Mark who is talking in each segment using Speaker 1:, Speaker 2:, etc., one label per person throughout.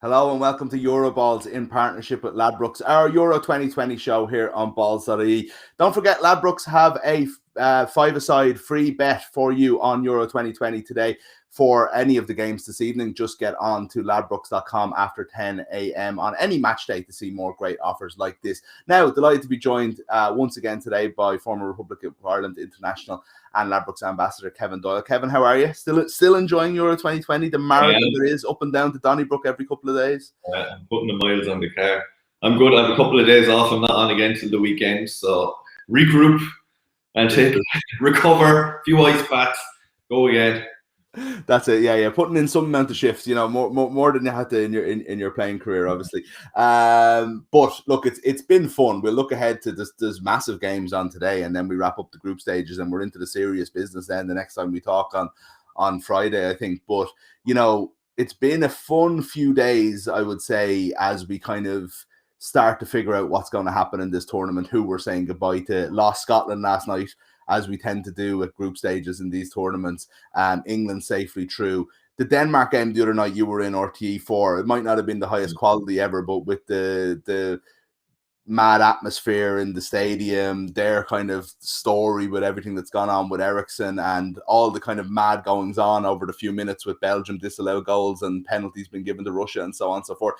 Speaker 1: Hello and welcome to Euroballs in partnership with Ladbrokes, our Euro 2020 show here on Balls.ie. Don't forget, Ladbrokes have a five-a-side free bet for you on Euro 2020 today for any of the games this evening. Just get on to ladbrokes.com after 10 a.m. on any match day to see more great offers like this. Now, delighted to be joined once again today by former Republic of Ireland international and Ladbrokes ambassador Kevin Doyle. Kevin, how are you? Still enjoying Euro 2020, the marathon that is up and down to Donnybrook every couple of days?
Speaker 2: I'm putting the miles on the car. I'm good. I have a couple of days off. I'm not on again till the weekend, so regroup and recover. A few ice baths, go again.
Speaker 1: That's it. Yeah. Putting in some amount of shifts, more than you had to in your playing career, obviously. But look, it's been fun. We'll look ahead to there's massive games on today, and then we wrap up the group stages, and we're into the serious business then the next time we talk on Friday, I think. But it's been a fun few days, I would say, as we kind of start to figure out what's going to happen in this tournament, who we're saying goodbye to. Lost Scotland last night, as we tend to do at group stages in these tournaments. England safely through. The Denmark game the other night you were in RTE for, it might not have been the highest quality ever, but with the mad atmosphere in the stadium, their kind of story with everything that's gone on with Ericsson and all the kind of mad goings on over the few minutes with Belgium disallowed goals and penalties being given to Russia and so on and so forth.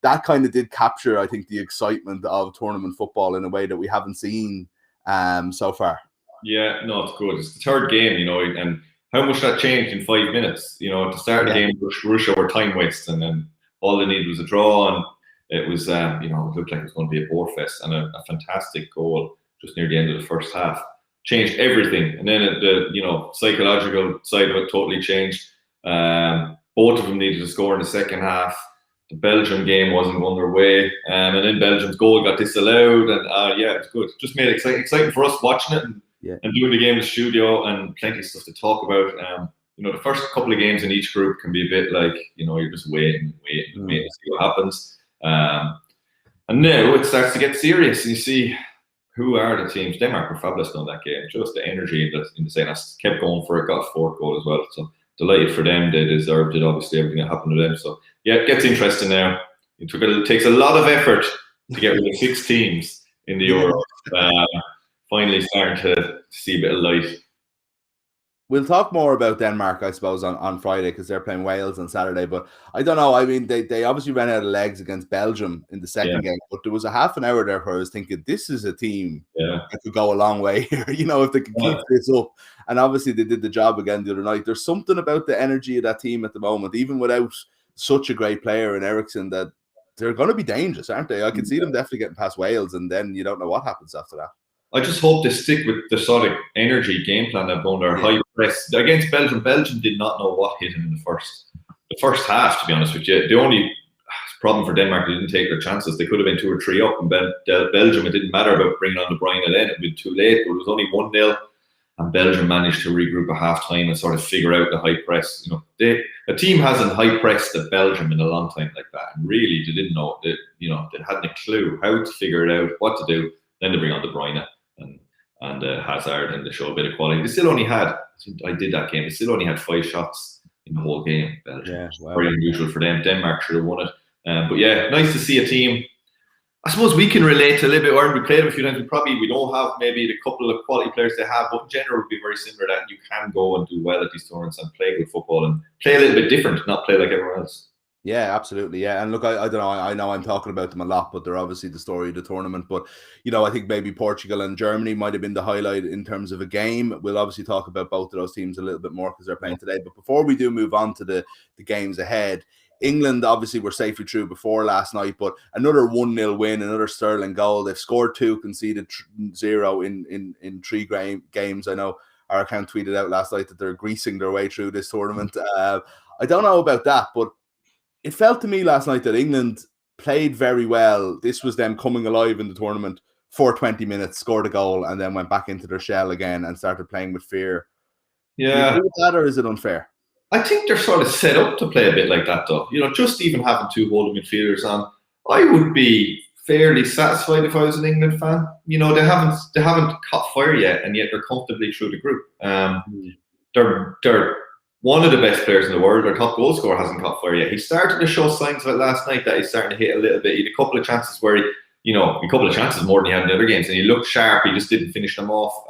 Speaker 1: That kind of did capture, I think, the excitement of tournament football in a way that we haven't seen so far.
Speaker 2: Yeah, no, it's good. It's the third game, and how much that changed in 5 minutes. To start the game, Russia were time wasting, and then all they needed was a draw, and it was, it looked like it was going to be a bore fest, and a fantastic goal just near the end of the first half changed everything. And then the psychological side of it totally changed. Both of them needed to score in the second half. The Belgium game wasn't going their way, and then Belgium's goal got disallowed, and it was good. Just made it exciting for us watching it and doing the game in the studio, and plenty of stuff to talk about. The first couple of games in each group can be a bit like, you're just waiting to see what happens. And now it starts to get serious, and you see who are the teams. Denmark were fabulous in that game. Just the energy in the second half, kept going for it, got a fourth goal as well. So delighted for them. They deserved it, obviously, everything that happened to them. So yeah, it gets interesting now. It takes a lot of effort to get rid of 6 teams in the Euro. Finally starting to see a bit of light.
Speaker 1: We'll talk more about Denmark, I suppose, on Friday, because they're playing Wales on Saturday. But I don't know. I mean, they obviously ran out of legs against Belgium in the second game. But there was a half an hour there where I was thinking, this is a team that could go a long way here, if they can keep this up. And obviously they did the job again the other night. There's something about the energy of that team at the moment, even without such a great player in Ericsson, that they're going to be dangerous, aren't they? I can see them definitely getting past Wales, and then you don't know what happens after that.
Speaker 2: I just hope they stick with the sort of energy game plan they've done. Their high press against Belgium. Belgium did not know what hit them in the first half, to be honest with you. The only problem for Denmark, they didn't take their chances. They could have been 2 or 3 up, and Belgium, it didn't matter about bringing on De Bruyne then. It would be too late. But it was only 1-0, and Belgium managed to regroup at half time and sort of figure out the high press. A team hasn't high pressed at Belgium in a long time like that. And really, they didn't know. They hadn't a clue how to figure it out, what to do. Then they bring on De Bruyne and Hazard, and they show a bit of quality. They still only had, I did that game, they still only had 5 shots in the whole game. Belgium. Very unusual for them. Denmark should have won it. But yeah, nice to see a team. I suppose we can relate to a little bit. We played them a few times. We don't have maybe the couple of quality players they have, but in general, it would be very similar that you can go and do well at these tournaments and play good football and play a little bit different, not play like everyone else.
Speaker 1: Yeah, absolutely. Yeah. And look, I don't know. I know I'm talking about them a lot, but they're obviously the story of the tournament. But, I think maybe Portugal and Germany might have been the highlight in terms of a game. We'll obviously talk about both of those teams a little bit more because they're playing today. But before we do move on to the games ahead, England obviously were safely through before last night, but another 1-0 win, another sterling goal. They've scored 2, conceded 0 in 3 games. I know our account tweeted out last night that they're greasing their way through this tournament. I don't know about that, but it felt to me last night that England played very well. This was them coming alive in the tournament for 20 minutes, scored a goal, and then went back into their shell again and started playing with fear.
Speaker 2: Yeah.
Speaker 1: Do you agree with that, or is it unfair?
Speaker 2: I think they're sort of set up to play a bit like that, though. Just even having 2 holding midfielders on, I would be fairly satisfied if I was an England fan. They haven't caught fire yet, and yet they're comfortably through the group. They're one of the best players in the world. Our top goal scorer hasn't caught fire yet. He started to show signs of it last night that he's starting to hit a little bit. He had a couple of chances where a couple of chances more than he had in the other games, and he looked sharp. He just didn't finish them off.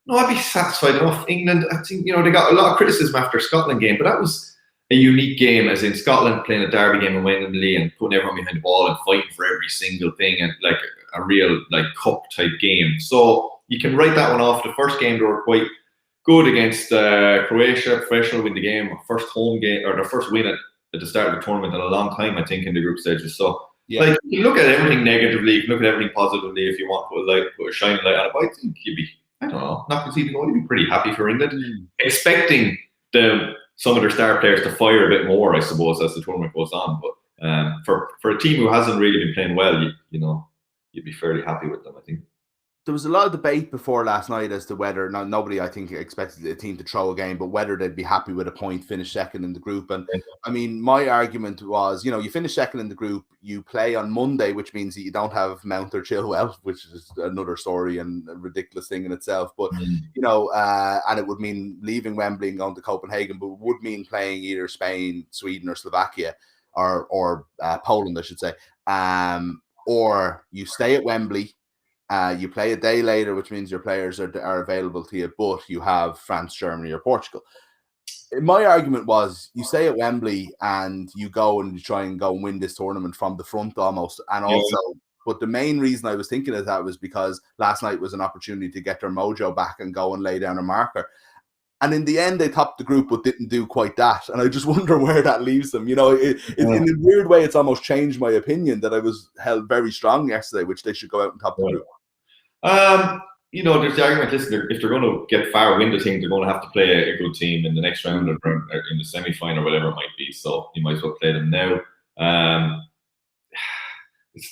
Speaker 2: No, I'd be satisfied enough. England, I think, they got a lot of criticism after Scotland game, but that was a unique game, as in Scotland playing a derby game in Wembley and putting everyone behind the ball and fighting for every single thing, and like a real cup type game. So you can write that one off. The first game they were quite good against Croatia, professional, win the game, first home game or their first win at the start of the tournament in a long time, I think, in the group stages. So you can look at everything negatively, you can look at everything positively if you want to put a shining light on it. But I think you'd be, I don't know, not conceding goal, you'd be pretty happy for England. Expecting some of their star players to fire a bit more, I suppose, as the tournament goes on. But for a team who hasn't really been playing well, you'd be fairly happy with them, I think.
Speaker 1: There was a lot of debate before last night as to whether, nobody I think expected the team to throw a game, but whether they'd be happy with a point, finish second in the group. And I mean, my argument was, you finish second in the group, you play on Monday, which means that you don't have Mount or Chilwell, which is another story and a ridiculous thing in itself. But, and it would mean leaving Wembley and going to Copenhagen, but it would mean playing either Spain, Sweden or Slovakia or Poland, I should say. Or you stay at Wembley. You play a day later, which means your players are available to you, but you have France, Germany, or Portugal. My argument was you stay at Wembley and you go and you try and go and win this tournament from the front almost. And also, but the main reason I was thinking of that was because last night was an opportunity to get their mojo back and go and lay down a marker. And in the end, they topped the group, but didn't do quite that. And I just wonder where that leaves them. In a weird way, it's almost changed my opinion that I was held very strong yesterday, which they should go out and top the group.
Speaker 2: There's the argument, listen, if they're going to get far, win the thing, they're going to have to play a good team in the next round or in the semi-final or whatever it might be. So you might as well play them now.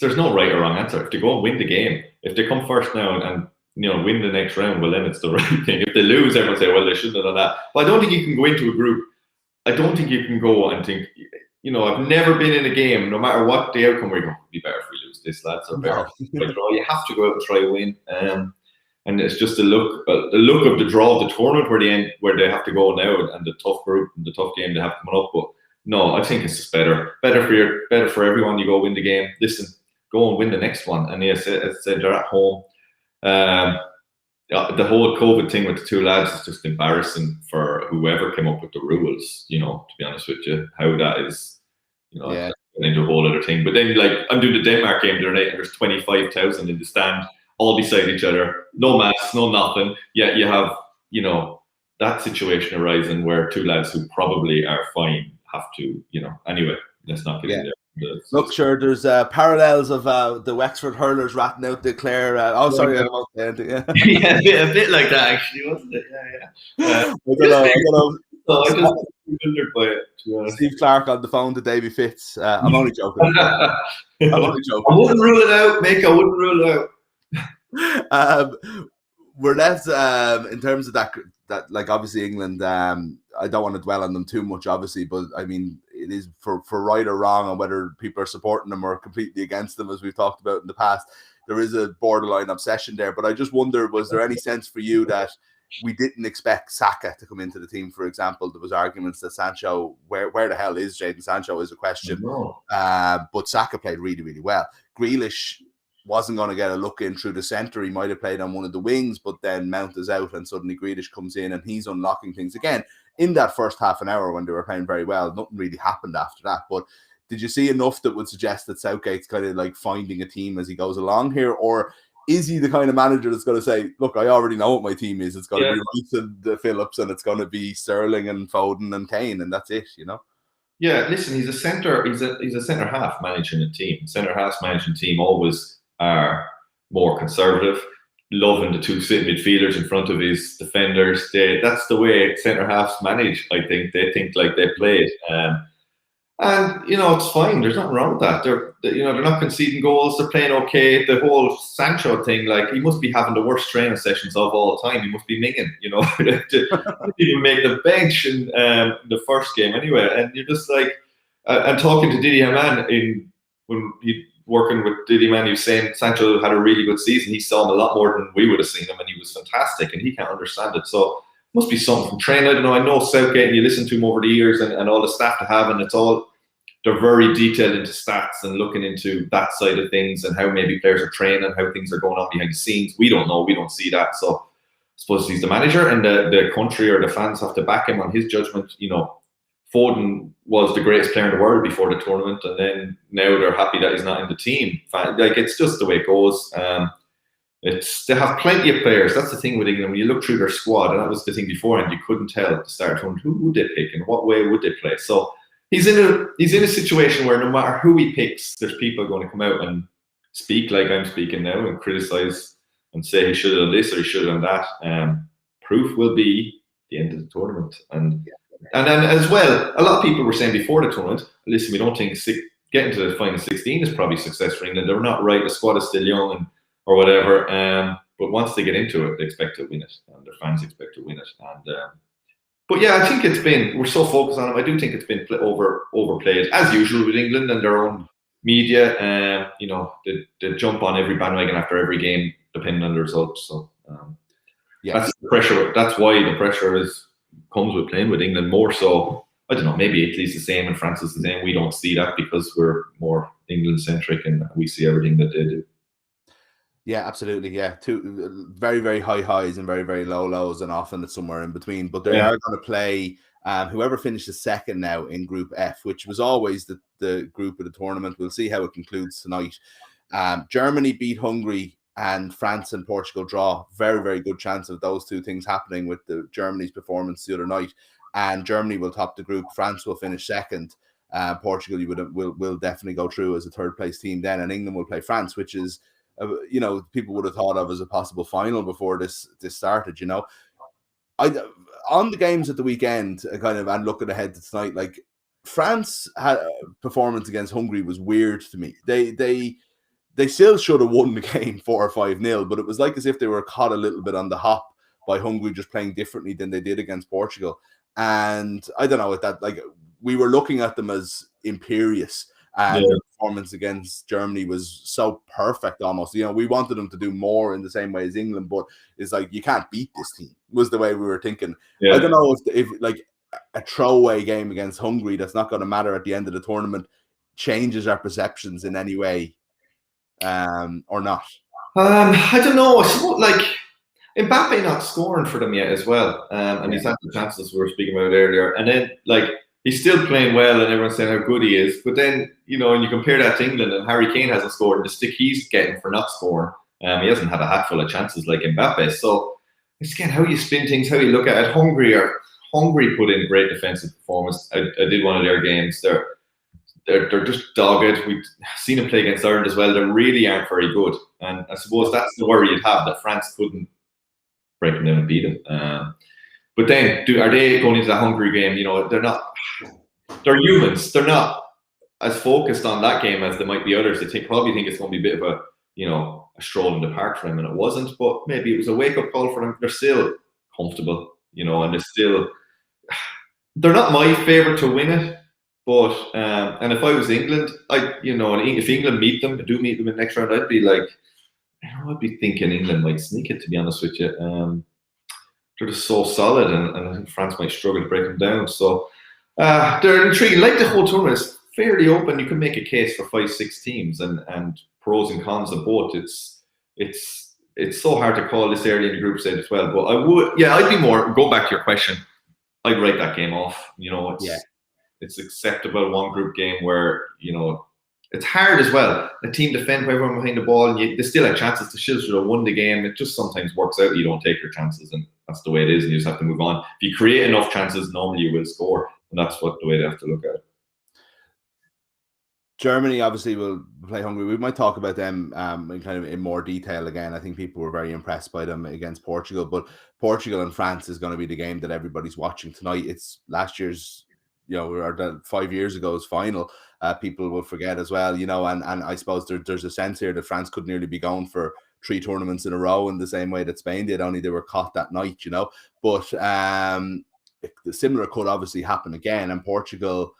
Speaker 2: There's no right or wrong answer. If they go and win the game, if they come first now and win the next round, well, then it's the right thing. If they lose, everyone say, well, they shouldn't have done that. But I don't think you can go into a group. I don't think you can go and think, I've never been in a game, no matter what the outcome, we're going to be better if we lose this, lads, or better. You have to go out and try to win. And it's just the look of the draw of the tournament where they have to go now, and the tough group and the tough game they have coming up. But no, I think it's just better for everyone. You go win the game. Listen, go and win the next one. And yes, as I said, they're at home. The whole COVID thing with the two lads is just embarrassing for whoever came up with the rules. To be honest with you, how that is. Into a whole other thing. But then, I'm doing the Denmark game the other night, and there's 25,000 in the stand, all beside each other, no masks, no nothing. Yet you have, that situation arising where two lads who probably are fine have to, anyway, let's not get into there.
Speaker 1: Look, sure, there's parallels of the Wexford hurlers ratting out the Clare. Sorry, I won't say anything.
Speaker 2: A bit like that, actually, wasn't it? Yeah. I don't know. So I just bewildered by it, to be honest.
Speaker 1: Steve Clark on the phone to Davy Fitz. I'm only joking.
Speaker 2: I wouldn't rule it out, Mick. I wouldn't rule it
Speaker 1: out. We're left in terms of that obviously England. I don't want to dwell on them too much, obviously, but I mean, it is for right or wrong, on whether people are supporting them or completely against them, as we've talked about in the past. There is a borderline obsession there, but I just wonder, was there any sense for you that we didn't expect Saka to come into the team, for example? There was arguments that Sancho, where the hell is Jadon Sancho is a question. But Saka played really, really well. Grealish wasn't going to get a look in through the centre. He might have played on one of the wings, but then Mount is out and suddenly Grealish comes in and he's unlocking things. Again, in that first half an hour when they were playing very well, nothing really happened after that. But did you see enough that would suggest that Southgate's kind of finding a team as he goes along here? Or is he the kind of manager that's going to say, look, I already know what my team is. It's going to be Reece and Phillips, and it's going to be Sterling and Foden and Kane, and that's it,
Speaker 2: Yeah, listen, he's a centre half managing a team. Centre halves managing team always are more conservative, loving the two sitting midfielders in front of his defenders. That's the way centre halves manage, I think. They think like they play it. And it's fine. There's nothing wrong with that. They're not conceding goals. They're playing okay. The whole Sancho thing, he must be having the worst training sessions of all time. He must be minging, to even make the bench in the first game anyway. And you're just and talking to Didi Hamann when he working with Didi Hamann, he was saying Sancho had a really good season. He saw him a lot more than we would have seen him, and he was fantastic. And he can't understand it. So must be something from training. I don't know. I know Southgate, and you listen to him over the years, and all the staff to have, and they're very detailed into stats and looking into that side of things and how maybe players are training, how things are going on behind the scenes. We don't know. We don't see that. So I suppose he's the manager, and the country or the fans have to back him on his judgment. Foden was the greatest player in the world before the tournament, and then now they're happy that he's not in the team. Like, it's just the way it goes. They have plenty of players. That's the thing with England. When you look through their squad, and that was the thing before, and you couldn't tell at the start who would they pick and what way would they play. So he's in a situation where no matter who he picks, there's people going to come out and speak like I'm speaking now and criticize and say he should have done this or he should have done that. Proof will be the end of the tournament. And then as well, a lot of people were saying before the tournament, listen, we don't think getting to the final 16 is probably success for England. They're not right. The squad is still young or whatever. But once they get into it, they expect to win it, and their fans expect to win it. But yeah, I think we're so focused on it. I do think it's been overplayed, as usual with England and their own media. They jump on every bandwagon after every game, depending on the results. So that's the pressure. That's why the pressure comes with playing with England more so. I don't know, maybe Italy's the same and France is the same. We don't see that because we're more England-centric and we see everything that they do.
Speaker 1: Yeah, absolutely. Yeah, two very, very high highs and very, very low lows, and often it's somewhere in between. But they are going to play whoever finishes second now in Group F, which was always the group of the tournament. We'll see how it concludes tonight. Germany beat Hungary and France and Portugal draw. Very, very good chance of those two things happening with Germany's performance the other night. And Germany will top the group. France will finish second. Portugal will definitely go through as a third place team then, and England will play France, which is people would have thought of as a possible final before this started. On the games at the weekend, and looking ahead to tonight, like France had a performance against Hungary was weird to me. They still should have won the game 4 or 5-0, but it was like as if they were caught a little bit on the hop by Hungary just playing differently than they did against Portugal. And I don't know what that, like, we were looking at them as imperious. And their performance against Germany was so perfect almost. We wanted them to do more in the same way as England, but it's like, you can't beat this team, was the way we were thinking. Yeah. I don't know if like a throwaway game against Hungary that's not going to matter at the end of the tournament changes our perceptions in any way or not.
Speaker 2: I don't know. Like, Mbappe not scoring for them yet as well. And he's had the chances we were speaking about earlier. And then, like, he's still playing well and everyone's saying how good he is. But then, and you compare that to England and Harry Kane hasn't scored. The stick he's getting for not scoring, he hasn't had a hatful of chances like Mbappe. So it's again how you spin things, how you look at it. Hungary put in great defensive performance. I did one of their games. They're just dogged. We've seen them play against Ireland as well. They really aren't very good. And I suppose that's the worry you'd have, that France couldn't break them down and beat them. But then, are they going into that Hungary game? They're not. They're humans. They're not as focused on that game as they might be others. They probably think it's going to be a bit of a stroll in the park for them, and it wasn't. But maybe it was a wake-up call for them. They're still comfortable, and they're not my favourite to win it. But and if I was England, if England meet them in the next round, I'd be like, I'd be thinking England might sneak it. To be honest with you. They're just so solid, and I think France might struggle to break them down. So they're intriguing. Like the whole tournament is fairly open. You can make a case for 5-6 teams, and pros and cons of both. It's so hard to call this early in the group stage as well. But I'd be more. Go back to your question. I'd write that game off. It's acceptable one group game where it's hard as well. The team defend by everyone behind the ball, and they still have chances. The Shields should have won the game. It just sometimes works out. You don't take your chances, and that's the way it is, and you just have to move on. If you create enough chances, normally you will score, and that's the way they have to look at it.
Speaker 1: Germany obviously will play Hungary. We might talk about them in more detail again. I think people were very impressed by them against Portugal, but Portugal and France is going to be the game that everybody's watching tonight. It's last year's, or 5 years ago's final. People will forget as well, and I suppose there's a sense here that France could nearly be going for 3 tournaments in a row in the same way that Spain did, only they were caught that night, But similar could obviously happen again, and Portugal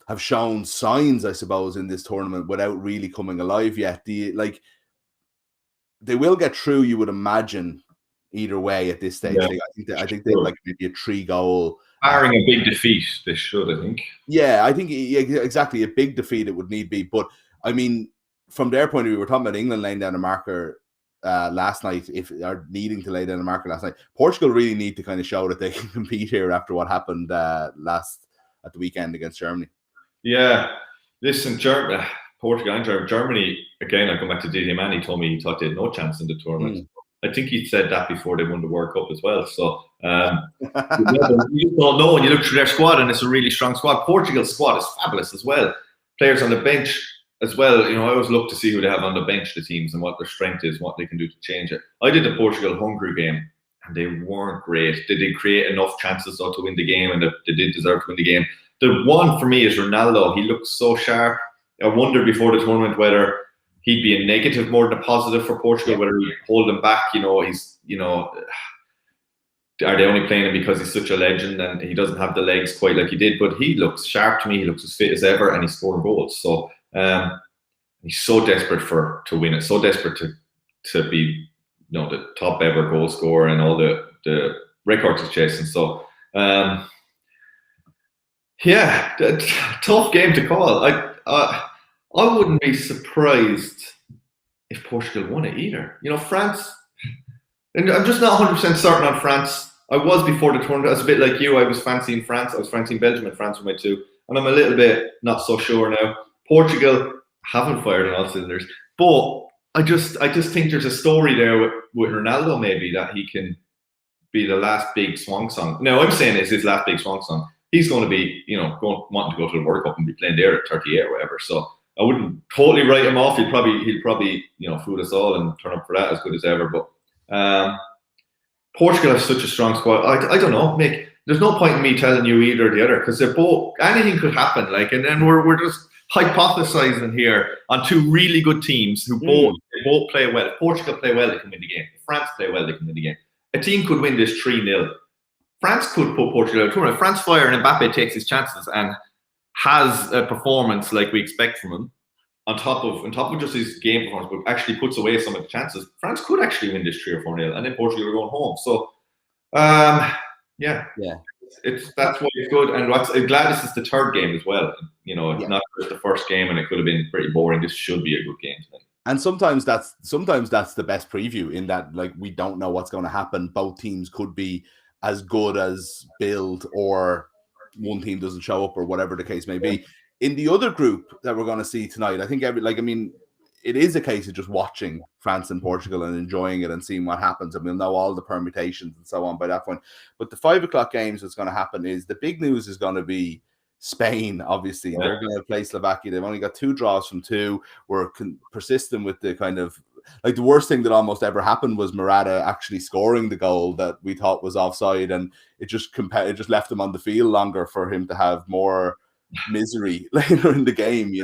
Speaker 1: have shown signs, I suppose, in this tournament without really coming alive yet. They will get through, you would imagine, either way at this stage.
Speaker 2: Yeah.
Speaker 1: I think they like maybe a 3-goal.
Speaker 2: Barring a big defeat, they should, I think.
Speaker 1: Yeah, I think exactly a big defeat it would need be. But I mean, from their point of view, we're talking about England laying down a marker last night, if are needing to lay down a marker last night. Portugal really need to kind of show that they can compete here after what happened at the weekend against Germany.
Speaker 2: Yeah, listen, Portugal and Germany, again, I come back to Didier Mann, he told me he thought they had no chance in the tournament. I think he said that before they won the World Cup as well. So you just don't know when you look through their squad, and it's a really strong squad. Portugal's squad is fabulous as well. Players on the bench as well. You know, I always look to see who they have on the bench, the teams, and what their strength is, what they can do to change it. I did the Portugal-Hungary game, and they weren't great. They did create enough chances though to win the game, and they did deserve to win the game. The one for me is Ronaldo. He looks so sharp. I wondered before the tournament whether he'd be a negative more than a positive for Portugal, whether he'd hold them back. You know, are they only playing him because he's such a legend and he doesn't have the legs quite like he did? But he looks sharp to me. He looks as fit as ever, and he's scoring goals. So he's so desperate to win it, so desperate to be, the top ever goal scorer and all the records he's chasing. So tough game to call. I wouldn't be surprised if Portugal won it either. You know, France, and I'm just not 100% certain on France. I was before the tournament. I was a bit like you. I was fancying France. I was fancying Belgium, and France were my two. And I'm a little bit not so sure now. Portugal haven't fired on all cylinders. But I just think there's a story there with Ronaldo maybe that he can be the last big swan song. Now, I'm saying it's his last big swan song. He's going to be, wanting to go to the World Cup and be playing there at 38 or whatever. So I wouldn't totally write him off. He'll probably fool us all and turn up for that as good as ever. But Portugal has such a strong squad. I don't know, Mick. There's no point in me telling you either or the other because they're both. Anything could happen. And then we're just hypothesizing here on two really good teams who both play well. If Portugal play well, they can win the game. If France play well, they can win the game. A team could win this 3-0. France could put Portugal out of the tournament. France fire and Mbappe takes his chances and has a performance like we expect from him, on top of just his game performance, but actually puts away some of the chances. France could actually win this 3 or 4-0, and then Portugal are going home. So, that's why it's good. And I'm glad this is the third game as well. Not just the first game, and it could have been pretty boring. This should be a good game tonight.
Speaker 1: And sometimes that's the best preview in that we don't know what's going to happen. Both teams could be as good as billed, or one team doesn't show up, or whatever the case may be. In the other group that we're going to see tonight, I think it is a case of just watching France and Portugal and enjoying it and seeing what happens, and we'll know all the permutations and so on by that point. But the 5 o'clock games that's going to happen is the big news is going to be Spain. Obviously, they're going to play Slovakia. They've only got 2 draws from 2. We're persistent with the kind of the worst thing that almost ever happened was Morata actually scoring the goal that we thought was offside, and it just left him on the field longer for him to have more misery later in the game,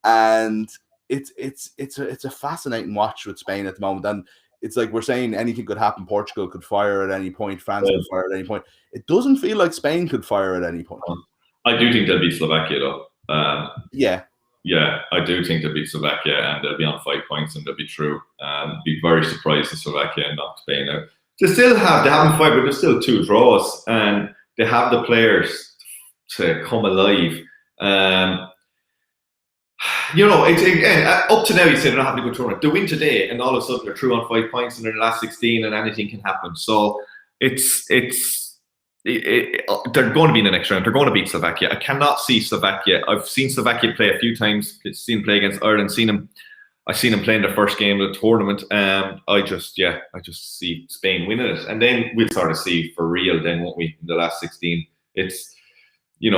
Speaker 1: and it's a fascinating watch with Spain at the moment. And it's like we're saying anything could happen. Portugal could fire at any point, France could fire at any point. It doesn't feel like Spain could fire at any point.
Speaker 2: I do think they'll beat Slovakia though.
Speaker 1: Yeah,
Speaker 2: I do think they'll beat Slovakia, and they'll be on 5 points, and they'll be through. Be very surprised if Slovakia and not Spain out. They haven't fired, but there's still 2 draws, and they have the players to come alive. It's again up to now. You say they're not having a good tournament. They win today, and all of a sudden they're through on 5 points, and they're in the last 16, and anything can happen. So they're going to be in the next round. They're going to beat Slovakia. I cannot see Slovakia. I've seen Slovakia play a few times. Seen them play against Ireland. I've seen them play in their first game of the tournament. I just see Spain winning it, and then we'll sort of see for real. Then, won't we? In the last 16, it's if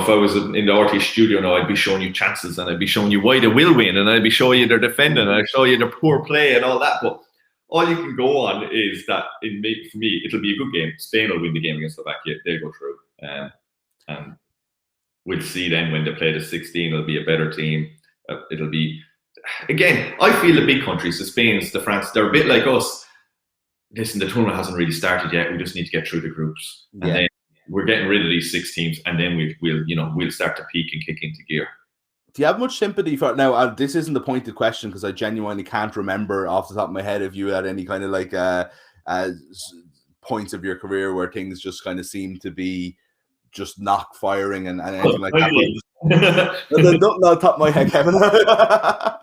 Speaker 2: I was in the RT studio now, I'd be showing you chances, and I'd be showing you why they will win, and I'd be showing you their defending, and I'd show you their poor play and all that. But all you can go on is that for me, it'll be a good game. Spain will win the game against Slovakia. They'll go through. And we'll see then when they play the 16, it'll be a better team. It'll be, again, I feel the big countries, the Spains, the France, they're a bit like us. Listen, the tournament hasn't really started yet. We just need to get through the groups. Yeah. And then we're getting rid of these 6 teams, and then we'll start to peak and kick into gear.
Speaker 1: Do you have much sympathy for now? This isn't a pointed question because I genuinely can't remember off the top of my head if you had any kind of like points of your career where things just kind of seem to be just knock firing and anything like that. Not top of my head, Kevin. I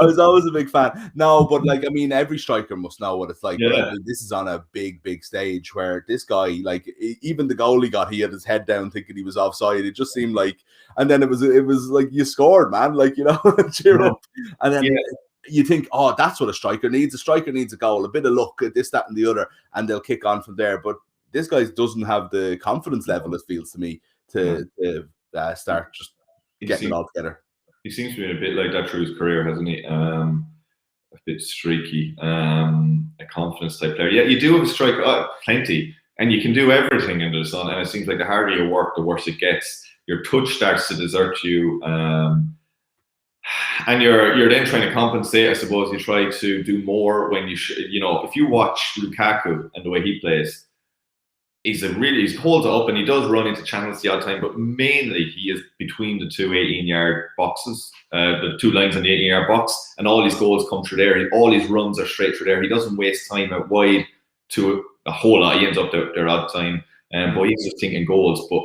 Speaker 1: was always a big fan. No, but like, I mean, every striker must know what it's like.
Speaker 2: Yeah.
Speaker 1: But I mean, this is on a big stage where this guy, like, even the goal he got, he had his head down thinking he was offside. It just seemed like, and then it was like you scored, man. Like, you know, cheer up. And then you think, oh, that's what a striker needs. A striker needs a goal, a bit of luck, this, that, and the other, and they'll kick on from there. But this guy doesn't have the confidence level, it feels to me, to start just getting it all together.
Speaker 2: He seems to be a bit like that through his career, hasn't he? A bit streaky, a confidence type player. Yeah, you do have a striker, plenty, and you can do everything under the sun. And it seems like the harder you work, the worse it gets. Your touch starts to desert you, and you're then trying to compensate. I suppose you try to do more when you should. You know, if you watch Lukaku and the way he plays, he holds it up and he does run into channels the odd time, but mainly he is between the two 18-yard boxes, the two lines on the 18-yard box, and all his goals come through there. All his runs are straight through there. He doesn't waste time out wide to a whole lot. He ends up there odd time, but he's just thinking goals. But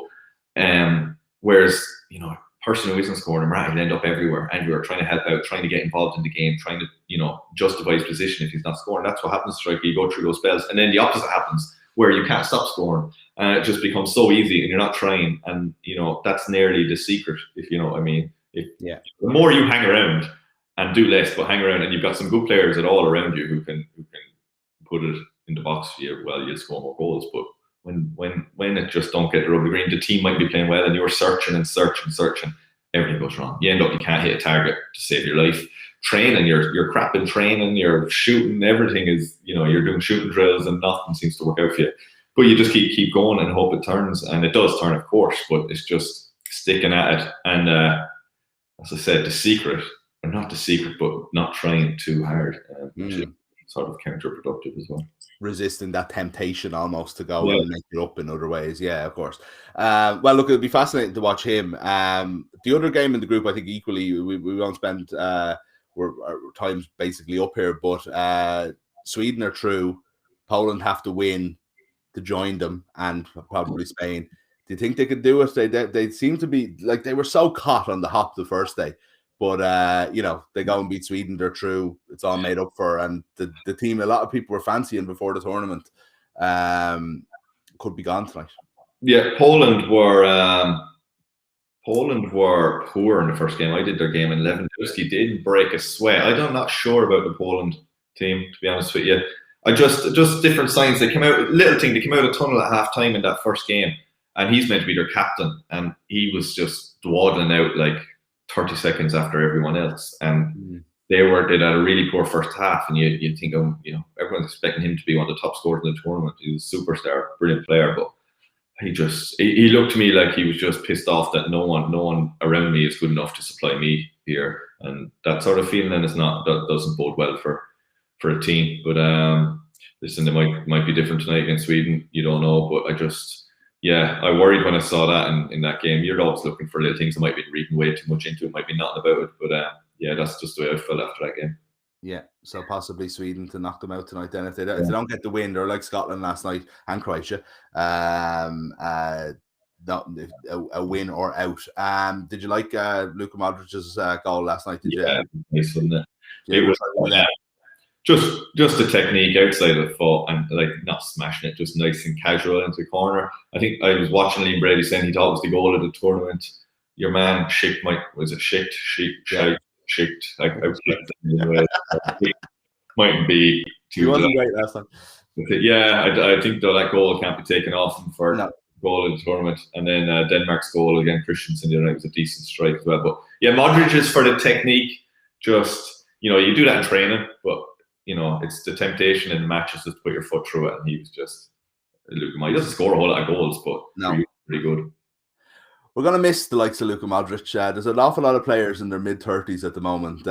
Speaker 2: whereas, you know, a person who isn't scoring, he'll end up everywhere, trying to help out, trying to get involved in the game, trying to, you know, justify his position if he's not scoring. That's what happens to striker. You go through those spells, and then the opposite happens, where you can't stop scoring, and it just becomes so easy, and you're not trying. And you know, that's nearly the secret, if you know what I mean. The more you hang around and do less, but hang around, and you've got some good players at all around you who can put it in the box for you, well, you'll score more goals. But when it just don't get the rubber green, the team might be playing well, and you're searching, everything goes wrong. You can't hit a target to save your life. Training, you're crap in training, you're shooting, everything is, you know, you're doing shooting drills and nothing seems to work out for you. But you just keep going and hope it turns, and it does turn, of course, but it's just sticking at it. And as I said, the secret, or not the secret, but not trying too hard, which is sort of counterproductive as well.
Speaker 1: Resisting that temptation almost to go and make it up in other ways. Yeah, of course. Well, look, it'll be fascinating to watch him. The other game in the group, I think equally, we won't spend our time's basically up here, but Sweden are through. Poland have to win to join them, and probably Spain. Do you think they could do it? They seem to be like they were so caught on the hop the first day, but you know, they go and beat Sweden. They're through. It's all made up for, and the team a lot of people were fancying before the tournament could be gone tonight.
Speaker 2: Yeah, Poland were poor in the first game. I did their game, and Lewandowski didn't break a sweat. I'm not sure about the Poland team, to be honest with you. I just different signs. They came out of tunnel at half time in that first game, and he's meant to be their captain, and he was just dawdling out like 30 seconds after everyone else. And they'd had a really poor first half, and you think, you know, everyone's expecting him to be one of the top scorers in the tournament. He was a superstar, brilliant player, but he looked to me like he was just pissed off that no one around me is good enough to supply me here, and that sort of feeling that doesn't bode well for a team. But listen, it might be different tonight against Sweden. You don't know, but I worried when I saw that in that game. You're always looking for little things that might be reading way too much into it, might be nothing about it, but that's just the way I felt after that game.
Speaker 1: Yeah, so possibly Sweden to knock them out tonight. Then if they don't get the win, they're like Scotland last night and Croatia. A win or out. Did you like Luka Modric's goal last night? Did you?
Speaker 2: Nice, wasn't it? It was just the technique outside of the foot, and like not smashing it, just nice and casual into the corner. I think I was watching Liam Brady saying he thought it was the goal of the tournament. Your man Schick mightn't be too.
Speaker 1: He wasn't great last time.
Speaker 2: I think though that goal can't be taken off him for goal of the tournament. And then Denmark's goal against Christensen the other night was a decent strike as well. But yeah, Modric is for the technique. Just, you know, you do that in training, but you know, it's the temptation in matches to put your foot through it. And he was just, he doesn't score a whole lot of goals, but pretty good.
Speaker 1: We're going to miss the likes of Luka Modric. There's an awful lot of players in their mid-30s at the moment,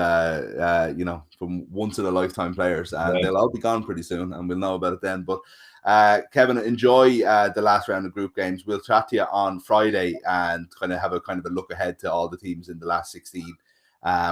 Speaker 1: you know, from once-in-a-lifetime players, and they'll all be gone pretty soon, and we'll know about it then. But Kevin, enjoy the last round of group games. We'll chat to you on Friday and kind of have a look ahead to all the teams in the last 16.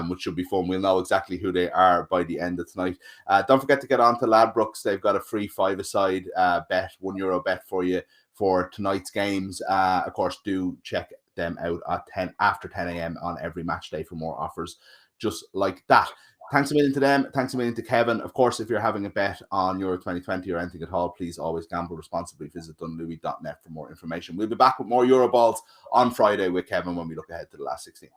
Speaker 1: Which should be fun. We'll know exactly who they are by the end of tonight. Don't forget to get on to Ladbrokes. They've got a free five-a-side bet, €1 bet for you for tonight's games. Of course, do check them out at after 10 a.m. on every match day for more offers just like that. Thanks a million to them. Thanks a million to Kevin. Of course, if you're having a bet on Euro 2020 or anything at all, please always gamble responsibly. Visit dunlewy.net for more information. We'll be back with more Euro balls on Friday with Kevin when we look ahead to the last 16.